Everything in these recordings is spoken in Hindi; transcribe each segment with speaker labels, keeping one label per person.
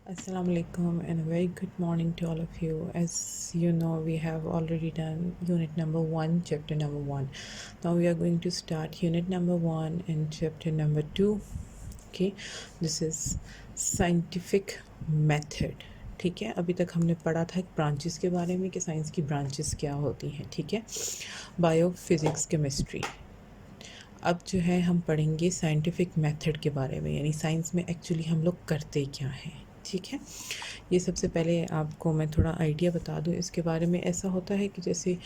Speaker 1: Assalamu alaikum and a very good morning to all of you. As you know, we have already done unit number 1, chapter number 1. Now we are going to start unit number 1 and chapter number 2. Okay, this is scientific method. ठीक है, अभी तक हमने पढ़ा था ब्रांचेस के बारे में कि साइंस की ब्रांचेस क्या होती हैं. ठीक है, बायो, फिज़िक्स, केमिस्ट्री. अब जो है हम पढ़ेंगे साइंटिफिक मेथड के बारे में, यानी साइंस में एक्चुअली हम लोग करते क्या हैं. ठीक है, ये सबसे पहले आपको मैं थोड़ा आइडिया बता दूं इसके बारे में. ऐसा होता है कि जैसे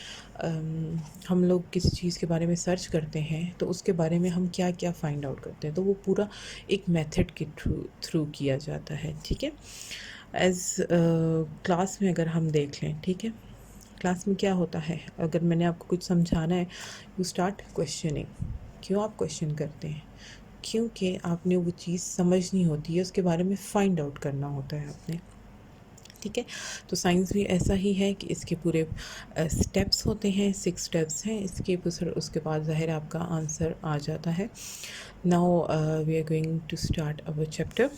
Speaker 1: हम लोग किसी चीज़ के बारे में सर्च करते हैं तो उसके बारे में हम क्या क्या फाइंड आउट करते हैं, तो वो पूरा एक मेथड के थ्रू किया जाता है. ठीक है, एज क्लास में अगर हम देख लें, ठीक है, क्लास में क्या होता है, अगर मैंने आपको कुछ समझाना है, यू स्टार्ट क्वेश्चनिंग. क्यों आप क्वेश्चन करते हैं? क्योंकि आपने वो चीज़ समझनी होती है, उसके बारे में फाइंड आउट करना होता है आपने. ठीक है, तो साइंस भी ऐसा ही है कि इसके पूरे स्टेप्स होते हैं, 6 स्टेप्स हैं इसके. उसके बाद ज़ाहिर आपका आंसर आ जाता है. Now we are going to start our chapter.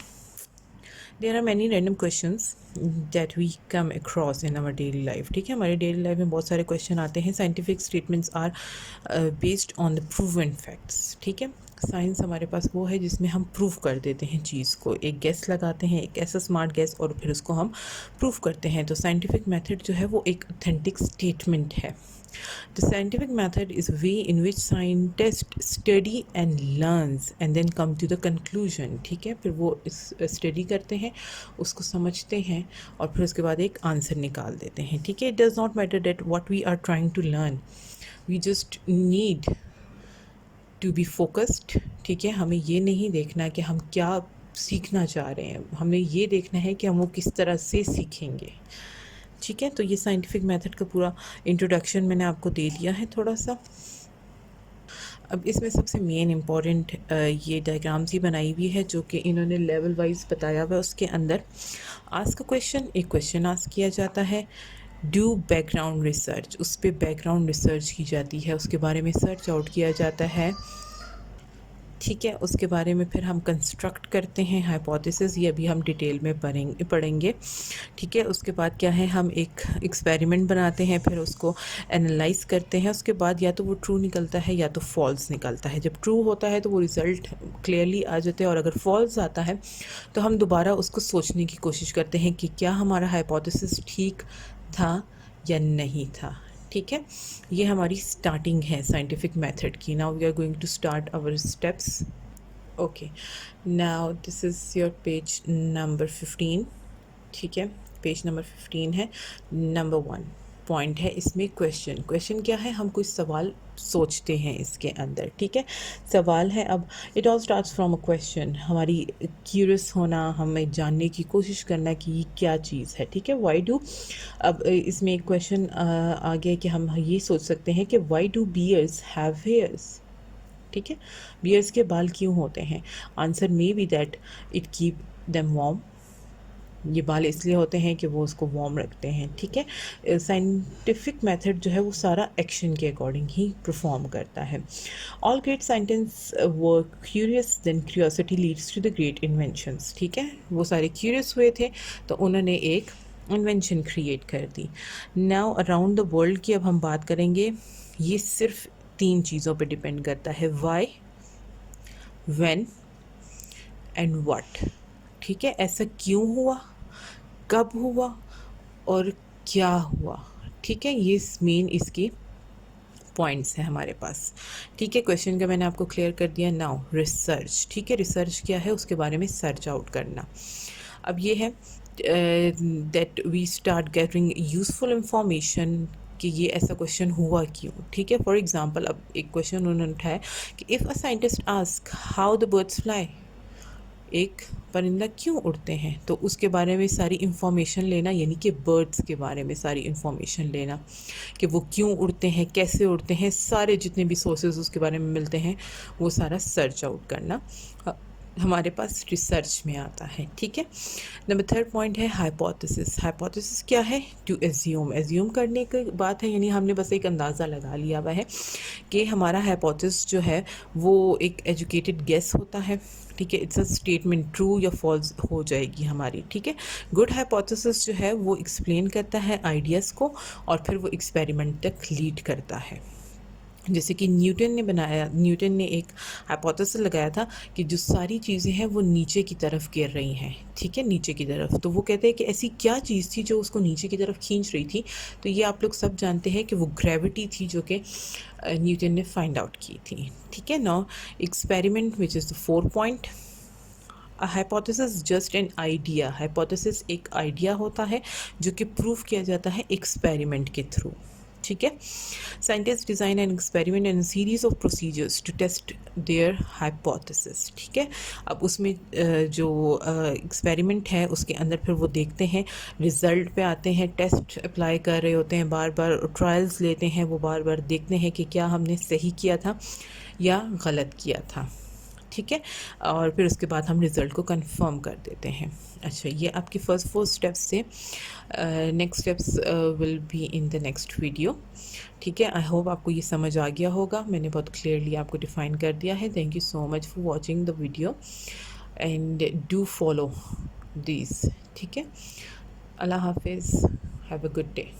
Speaker 1: There are many random questions that we come across in our daily life. ठीक है, हमारे डेली लाइफ में बहुत सारे क्वेश्चन आते हैं. Scientific statements are based on the proven facts. ठीक है, साइंस हमारे पास वो है जिसमें हम प्रूव कर देते हैं चीज़ को, एक गेस लगाते हैं, एक ऐसा स्मार्ट गेस, और फिर उसको हम प्रूव करते हैं. तो साइंटिफिक मेथड जो है वो एक ऑथेंटिक स्टेटमेंट है. The scientific method is a way in which scientists study and learns and then come to the conclusion. ठीक है, फिर वो स्टडी करते हैं, उसको समझते हैं, और फिर उसके बाद एक आंसर निकाल देते हैं. ठीक है, it does not matter that what we are trying to learn, we just need to be focused. ठीक है, हमें ये नहीं देखना कि हम क्या सीखना चाह रहे हैं, हमें ये देखना है कि हम वो किस तरह से सीखेंगे. ठीक है, तो ये साइंटिफिक मेथड का पूरा इंट्रोडक्शन मैंने आपको दे दिया है थोड़ा सा. अब इसमें सबसे मेन इम्पॉर्टेंट ये डायग्राम्स ही बनाई हुई है जो कि इन्होंने लेवल वाइज बताया हुआ है. उसके अंदर आस्क अ क्वेश्चन, एक क्वेश्चन आस्क किया जाता है. डू बैकग्राउंड रिसर्च, उस पर बैकग्राउंड रिसर्च की जाती है, उसके बारे में सर्च आउट किया जाता है. ठीक है, उसके बारे में फिर हम कंस्ट्रक्ट करते हैं हाइपोथेसिस, ये अभी हम डिटेल में पढ़ेंगे. ठीक है, उसके बाद क्या है, हम एक एक्सपेरिमेंट बनाते हैं, फिर उसको एनालाइज करते हैं. उसके बाद या तो वो ट्रू निकलता है या तो फॉल्स निकलता है. जब ट्रू होता है तो वो रिज़ल्ट क्लियरली आ जाते हैं, और अगर फॉल्स आता है तो हम दोबारा उसको सोचने की कोशिश करते हैं कि क्या हमारा हाइपोथेसिस ठीक था या नहीं था. ठीक है, ये हमारी स्टार्टिंग है साइंटिफिक मेथड की. Now we are going to start our steps. Okay, now this is your page number 15. ठीक है, पेज नंबर 15 है. नंबर 1 पॉइंट है इसमें क्वेश्चन क्या है, हम कोई सवाल सोचते हैं इसके अंदर. ठीक है, सवाल है. अब it all starts from a question, हमारी क्यूरियस होना, हमें जानने की कोशिश करना कि ये क्या चीज़ है. ठीक है, वाई डू, अब इसमें एक क्वेश्चन आ गया कि हम ये सोच सकते हैं कि why do bears have hairs. ठीक है, बियर्स के बाल क्यों होते हैं? Answer may be that it keep them warm, ये बाल इसलिए होते हैं कि वो उसको वार्म रखते हैं. ठीक है, साइंटिफिक मेथड जो है वो सारा एक्शन के अकॉर्डिंग ही परफॉर्म करता है. All great scientist were curious, then curiosity leads to the great inventions. ठीक है, वो सारे क्यूरियस हुए थे तो उन्होंने एक इन्वेंशन क्रिएट कर दी. नाउ अराउंड द वर्ल्ड की अब हम बात करेंगे. ये सिर्फ 3 चीज़ों पे डिपेंड करता है, वाई, व्हेन एंड व्हाट. ठीक है, ऐसा क्यों हुआ, कब हुआ और क्या हुआ. ठीक है, ये मेन इसकी पॉइंट्स हैं हमारे पास. ठीक है, क्वेश्चन का मैंने आपको क्लियर कर दिया. Now research. ठीक है, रिसर्च क्या है, उसके बारे में सर्च आउट करना. अब ये है that we start getting useful information कि ये ऐसा क्वेश्चन हुआ क्यों. ठीक है, फॉर एग्जांपल अब एक क्वेश्चन उन्होंने उठाया कि if a scientist ask how the birds fly, एक परिंदा क्यों उड़ते हैं, तो उसके बारे में सारी इन्फॉर्मेशन लेना, यानी कि बर्ड्स के बारे में सारी इन्फॉर्मेशन लेना कि वो क्यों उड़ते हैं, कैसे उड़ते हैं, सारे जितने भी सोर्सेज उसके बारे में मिलते हैं वो सारा सर्च आउट करना हमारे पास रिसर्च में आता है. ठीक है, नंबर 3 पॉइंट है हाइपोथेसिस. हाइपोथेसिस क्या है, टू एज्यूम करने की बात है, यानी हमने बस एक अंदाज़ा लगा लिया हुआ है कि हमारा हाइपोथेसिस जो है वो एक एजुकेटेड गेस होता है. ठीक है, इट्स अ स्टेटमेंट, ट्रू या फॉल्स हो जाएगी हमारी, ठीक है। गुड हाइपोथेसिस जो है वो एक्सप्लेन करता है आइडियाज़ को और फिर वो एक्सपेरिमेंट तक लीड करता है। जैसे कि न्यूटन ने एक हाइपोथेसिस लगाया था कि जो सारी चीज़ें हैं वो नीचे की तरफ गिर रही हैं, ठीक है, नीचे की तरफ। तो वो कहते हैं कि ऐसी क्या चीज़ थी जो उसको नीचे की तरफ खींच रही थी। तो ये आप लोग सब जानते हैं कि वो ग्रेविटी थी, जो कि न्यूटन ने फाइंड आउट की थी, ठीक है। Now experiment which is the 4 point. A hypothesis just an idea. Hypothesis एक आइडिया होता है जो कि प्रूव किया जाता है एक्सपेरिमेंट के थ्रू, ठीक है। Scientist design an experiment and series of procedures to test their hypothesis, ठीक है। अब उसमें जो एक्सपेरिमेंट है उसके अंदर फिर वो देखते हैं, रिज़ल्ट पे आते हैं, टेस्ट अप्लाई कर रहे होते हैं, बार बार ट्रायल्स लेते हैं, वो बार बार देखते हैं कि क्या हमने सही किया था या गलत किया था, ठीक है। और फिर उसके बाद हम रिज़ल्ट को कंफर्म कर देते हैं। अच्छा, ये आपके फर्स्ट 4 स्टेप्स थे। Next steps will be in the next video, ठीक है। आई होप आपको ये समझ आ गया होगा, मैंने बहुत क्लियरली आपको डिफ़ाइन कर दिया है। Thank you so much for watching the video and do follow this, ठीक है। अल्लाह हाफिज़, हैव अ गुड डे।